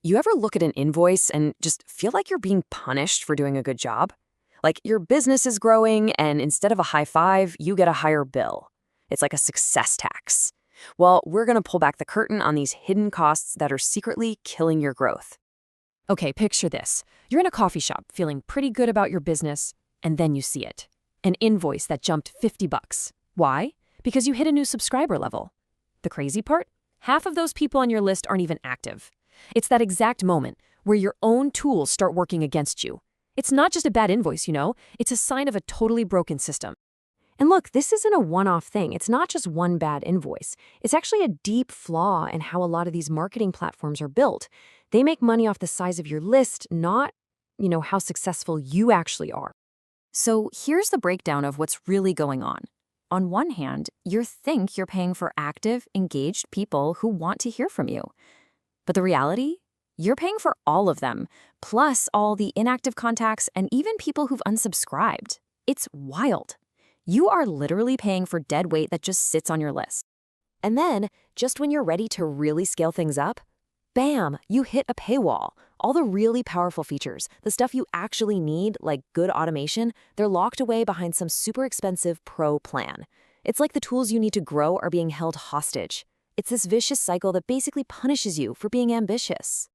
You ever look at an invoice and just feel like you're being punished for doing a good job? Like your business is growing and instead of a high five, you get a higher bill. It's like a success tax. Well, we're going to pull back the curtain on these hidden costs that are secretly killing your growth. Okay, picture this. You're in a coffee shop feeling pretty good about your business, and then you see it. An invoice that jumped $50. Why? Because you hit a new subscriber level. The crazy part? Half of those people on your list aren't even active. It's that exact moment where your own tools start working against you. It's not just a bad invoice, it's a sign of a totally broken system. And look, this isn't a one-off thing. It's not just one bad invoice. It's actually a deep flaw in how a lot of these marketing platforms are built. They make money off the size of your list, not, how successful you actually are. So here's the breakdown of what's really going on. On one hand, you think you're paying for active, engaged people who want to hear from you. But the reality? You're paying for all of them, plus all the inactive contacts and even people who've unsubscribed. It's wild. You are literally paying for dead weight that just sits on your list. And then, just when you're ready to really scale things up, bam, you hit a paywall. All the really powerful features, the stuff you actually need, like good automation, they're locked away behind some super expensive pro plan. It's like the tools you need to grow are being held hostage. It's this vicious cycle that basically punishes you for being ambitious.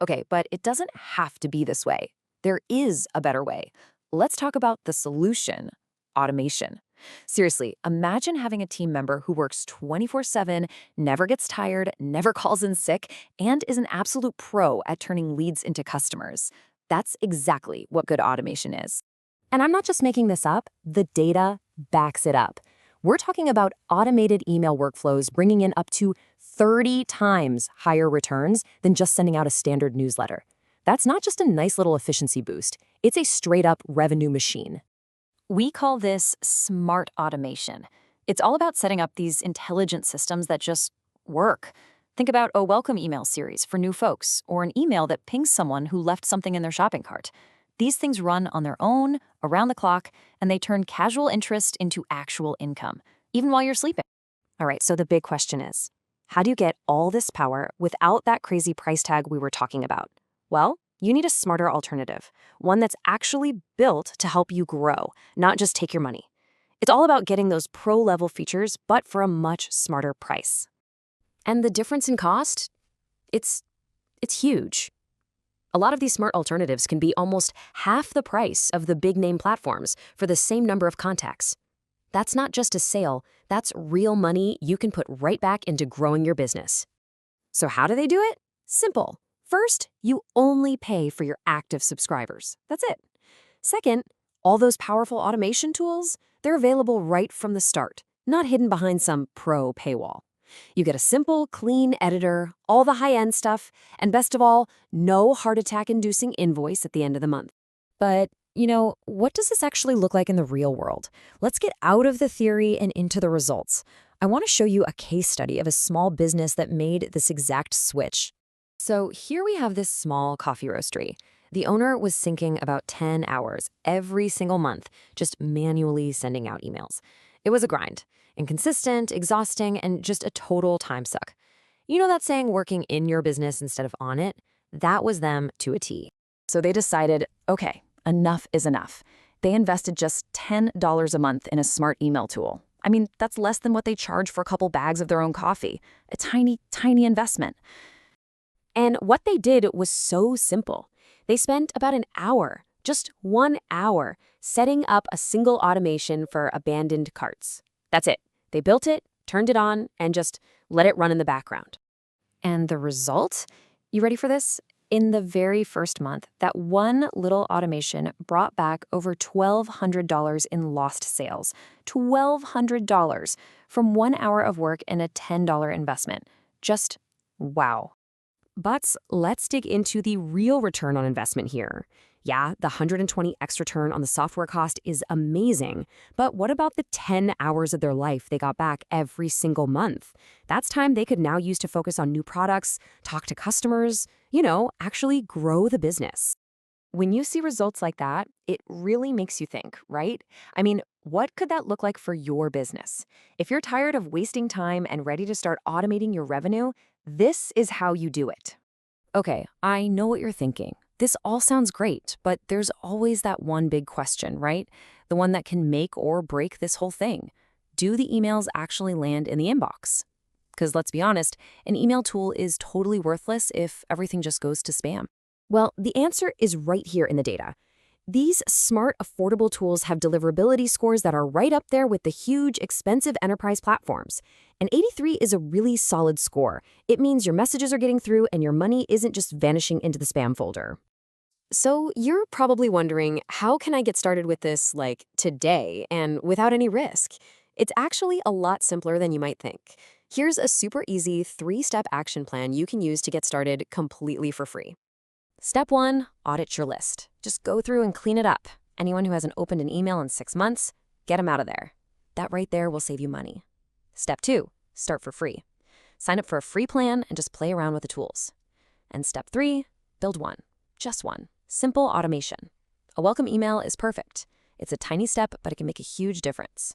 Okay, but it doesn't have to be this way. There is a better way. Let's talk about the solution: automation. Seriously, imagine having a team member who works 24/7, never gets tired, never calls in sick, and is an absolute pro at turning leads into customers. That's exactly what good automation is. And I'm not just making this up, the data backs it up. We're talking about automated email workflows bringing in up to 30 times higher returns than just sending out a standard newsletter. That's not just a nice little efficiency boost. It's a straight-up revenue machine. We call this smart automation. It's all about setting up these intelligent systems that just work. Think about a welcome email series for new folks, or an email that pings someone who left something in their shopping cart. These things run on their own, around the clock, and they turn casual interest into actual income, even while you're sleeping. All right, so the big question is, how do you get all this power without that crazy price tag we were talking about? Well, you need a smarter alternative, one that's actually built to help you grow, not just take your money. It's all about getting those pro-level features, but for a much smarter price. And the difference in cost? It's huge. A lot of these smart alternatives can be almost half the price of the big-name platforms for the same number of contacts. That's not just a sale, that's real money you can put right back into growing your business. So how do they do it? Simple. First, you only pay for your active subscribers. That's it. Second, all those powerful automation tools, they're available right from the start, not hidden behind some pro paywall. You get a simple, clean editor, all the high-end stuff, and best of all, no heart attack-inducing invoice at the end of the month. But, what does this actually look like in the real world? Let's get out of the theory and into the results. I want to show you a case study of a small business that made this exact switch. So here we have this small coffee roastery. The owner was sinking about 10 hours every single month, just manually sending out emails. It was a grind. Inconsistent, exhausting, and just a total time suck. You know that saying, working in your business instead of on it? That was them to a T. So they decided, okay, enough is enough. They invested just $10 a month in a smart email tool. I mean, that's less than what they charge for a couple bags of their own coffee. A tiny, tiny investment. And what they did was so simple. They spent about an hour, just 1 hour, setting up a single automation for abandoned carts. That's it. They built it, turned it on, and just let it run in the background. And the result? You ready for this? In the very first month, that one little automation brought back over $1,200 in lost sales. $1,200 from 1 hour of work and a $10 investment. Just wow. But let's dig into the real return on investment here. Yeah, the 120x return on the software cost is amazing, but what about the 10 hours of their life they got back every single month? That's time they could now use to focus on new products, talk to customers, actually grow the business. When you see results like that, it really makes you think, right? I mean, what could that look like for your business? If you're tired of wasting time and ready to start automating your revenue, this is how you do it. Okay, I know what you're thinking. This all sounds great, but there's always that one big question, right? The one that can make or break this whole thing. Do the emails actually land in the inbox? Because let's be honest, an email tool is totally worthless if everything just goes to spam. Well, the answer is right here in the data. These smart, affordable tools have deliverability scores that are right up there with the huge, expensive enterprise platforms. And 83 is a really solid score. It means your messages are getting through and your money isn't just vanishing into the spam folder. So you're probably wondering, how can I get started with this, like, today and without any risk? It's actually a lot simpler than you might think. Here's a super easy 3-step action plan you can use to get started completely for free. Step 1, audit your list. Just go through and clean it up. Anyone who hasn't opened an email in 6 months, get them out of there. That right there will save you money. Step 2, start for free. Sign up for a free plan and just play around with the tools. And step 3, build one. Just one. Simple automation. A welcome email is perfect. It's a tiny step, but it can make a huge difference.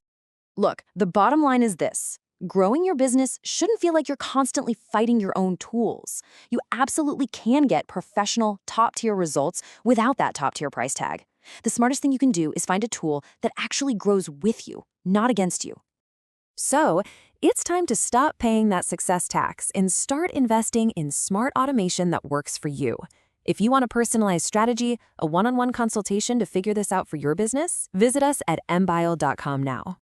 Look, the bottom line is this. Growing your business shouldn't feel like you're constantly fighting your own tools. You absolutely can get professional, top-tier results without that top-tier price tag. The smartest thing you can do is find a tool that actually grows with you, not against you. So, it's time to stop paying that success tax and start investing in smart automation that works for you. If you want a personalized strategy, a one-on-one consultation to figure this out for your business, visit us at mbile.com now.